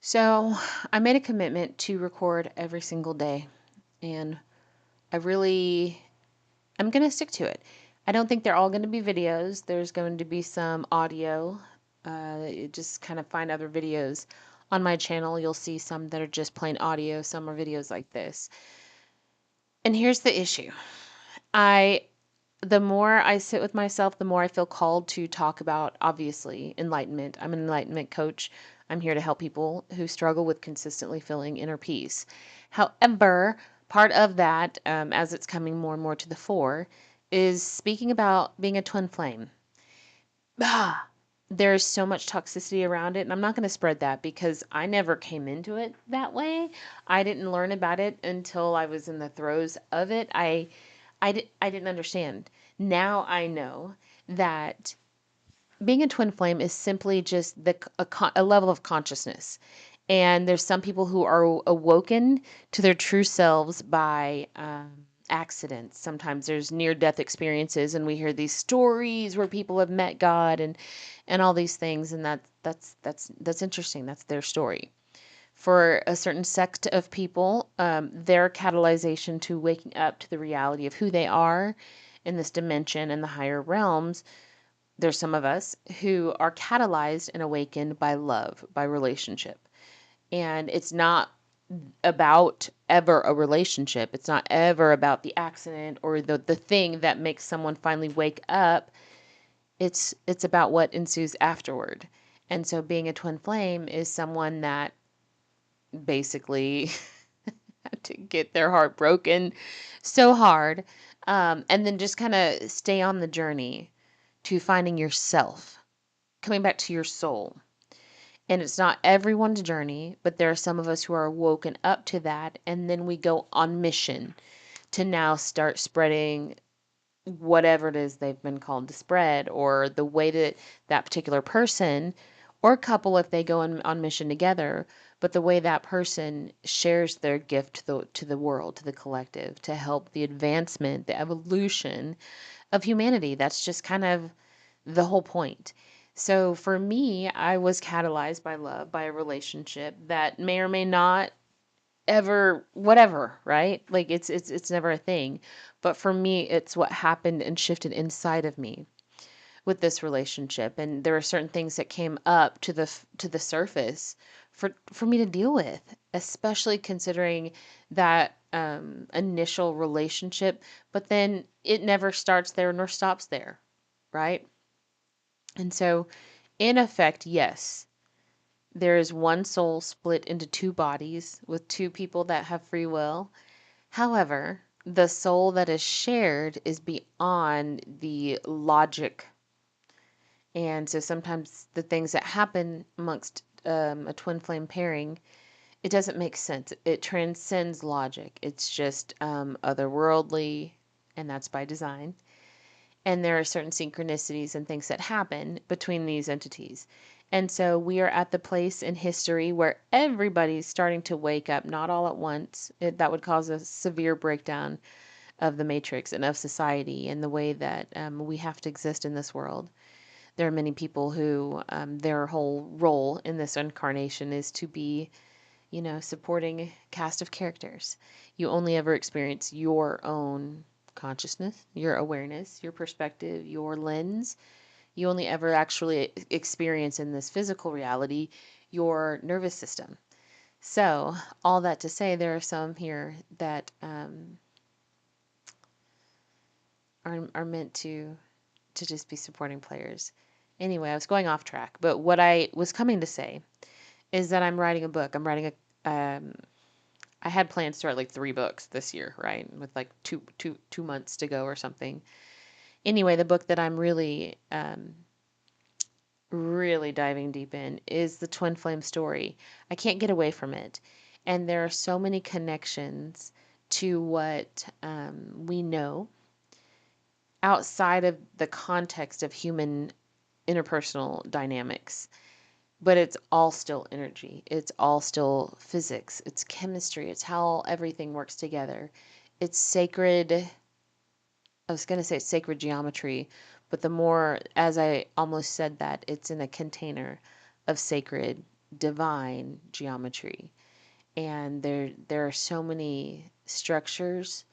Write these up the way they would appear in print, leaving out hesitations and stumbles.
So I made a commitment to record every single day, and I really, I'm going to stick to it. I don't think they're all going to be videos. There's going to be some audio. You just kind of find other videos on my channel. You'll see some that are just plain audio, some are videos like this. And here's the issue. I the more I sit with myself, the more I feel called to talk about, obviously, enlightenment. I'm an enlightenment coach. I'm here to help people who struggle with consistently feeling inner peace. However, part of that, as it's coming more and more to the fore, is speaking about being a twin flame. Ah, there's so much toxicity around it, and I'm not going to spread that because I never came into it that way. I didn't learn about it until I was in the throes of it. I didn't understand. Now I know that being a twin flame is simply just a level of consciousness. And there's some people who are awoken to their true selves by accidents. Sometimes there's near death experiences, and we hear these stories where people have met God and all these things, and that's interesting. That's their story. For a certain sect of people, their catalyzation to waking up to the reality of who they are in this dimension and the higher realms, there's some of us who are catalyzed and awakened by love, by relationship. And it's not about ever a relationship. It's not ever about the accident or the thing that makes someone finally wake up. It's about what ensues afterward. And so being a twin flame is someone that basically had to get their heart broken so hard, and then just kind of stay on the journey to finding yourself, coming back to your soul. And it's not everyone's journey, but there are some of us who are woken up to that, and then we go on mission to now start spreading whatever it is they've been called to spread, or the way that that particular person or couple, if they go on mission together, but the way that person shares their gift to the world, to the collective, to help the advancement, the evolution of humanity. That's just kind of the whole point. So for me, I was catalyzed by love, by a relationship that may or may not ever whatever, right? Like it's never a thing. But for me, it's what happened and shifted inside of me with this relationship, and there are certain things that came up to the surface for me to deal with, especially considering that initial relationship, but then it never starts there nor stops there, right? And so in effect, yes, there is one soul split into two bodies with two people that have free will. However, the soul that is shared is beyond the logic. And so sometimes the things that happen amongst a twin flame pairing, it doesn't make sense. It transcends logic. It's just otherworldly, and that's by design. And there are certain synchronicities and things that happen between these entities. And so we are at the place in history where everybody's starting to wake up, not all at once. That would cause a severe breakdown of the matrix and of society and the way that we have to exist in this world. There are many people who their whole role in this incarnation is to be, supporting cast of characters. You only ever experience your own consciousness, your awareness, your perspective, your lens. You only ever actually experience in this physical reality your nervous system. So, all that to say, there are some here that are meant to just be supporting players. Anyway, I was going off track, but what I was coming to say is that I'm writing a book. I had plans to write like 3 books this year, right? With like two months to go or something. Anyway, the book that I'm really diving deep in is the twin flame story. I can't get away from it. And there are so many connections to what we know outside of the context of human interpersonal dynamics. But it's all still energy. It's all still physics. It's chemistry. It's how everything works together. It's sacred. I was going to say sacred geometry, but the more, as I almost said that, it's in a container of sacred divine geometry. And there are so many structures.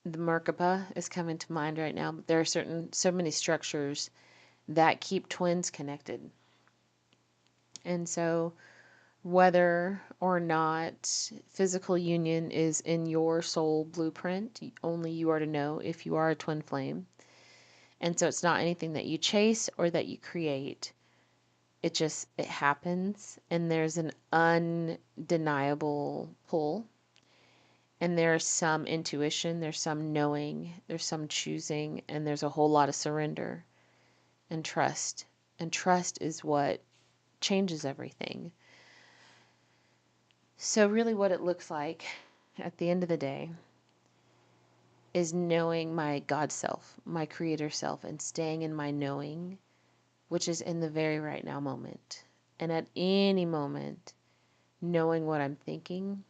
The Merkaba is coming to mind right now. There are so many structures that keep twins connected. And so whether or not physical union is in your soul blueprint, only you are to know if you are a twin flame. And so it's not anything that you chase or that you create. It happens, and there's an undeniable pull. And there's some intuition, there's some knowing, there's some choosing, and there's a whole lot of surrender and trust. And trust is what changes everything. So, really, what it looks like at the end of the day is knowing my God self, my creator self, and staying in my knowing, which is in the very right now moment. And at any moment, knowing what I'm thinking,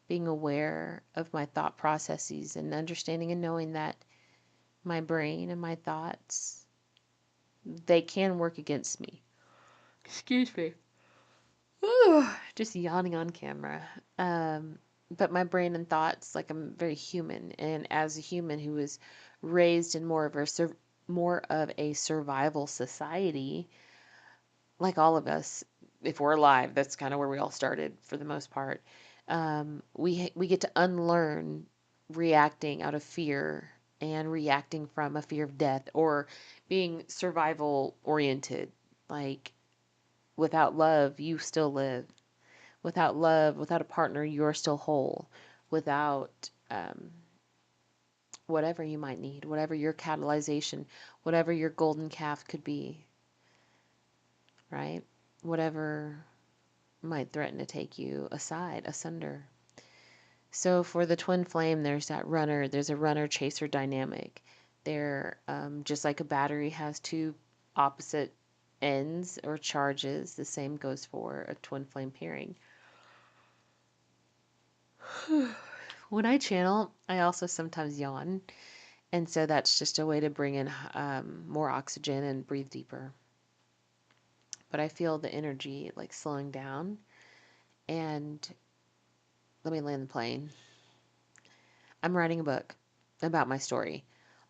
being aware of my thought processes, and understanding and knowing that my brain and my thoughts, they can work against me. Excuse me. Ooh, just yawning on camera. But my brain and thoughts, like, I'm very human, and as a human who was raised in more of a survival society, like all of us, if we're alive, that's kind of where we all started for the most part. We get to unlearn reacting out of fear and reacting from a fear of death or being survival oriented. Like, without love, you still live. Without love, without a partner, you're still whole. Without whatever you might need, whatever your catalyzation, whatever your golden calf could be, right? Whatever might threaten to take you asunder. So for the twin flame, there's a runner chaser dynamic. They're just like a battery has two opposite ends or charges, the same goes for a twin flame pairing. When I channel, I also sometimes yawn. And so that's just a way to bring in more oxygen and breathe deeper. But I feel the energy like slowing down. And let me land the plane. I'm writing a book about my story.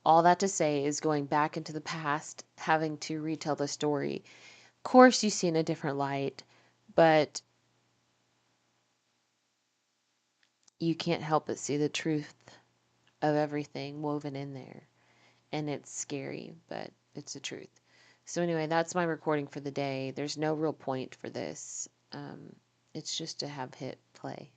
All that to say is going back into the past, having to retell the story. Of course, you see in a different light, but you can't help but see the truth of everything woven in there. And it's scary, but it's the truth. So, anyway, that's my recording for the day. There's no real point for this. It's just to have hit play.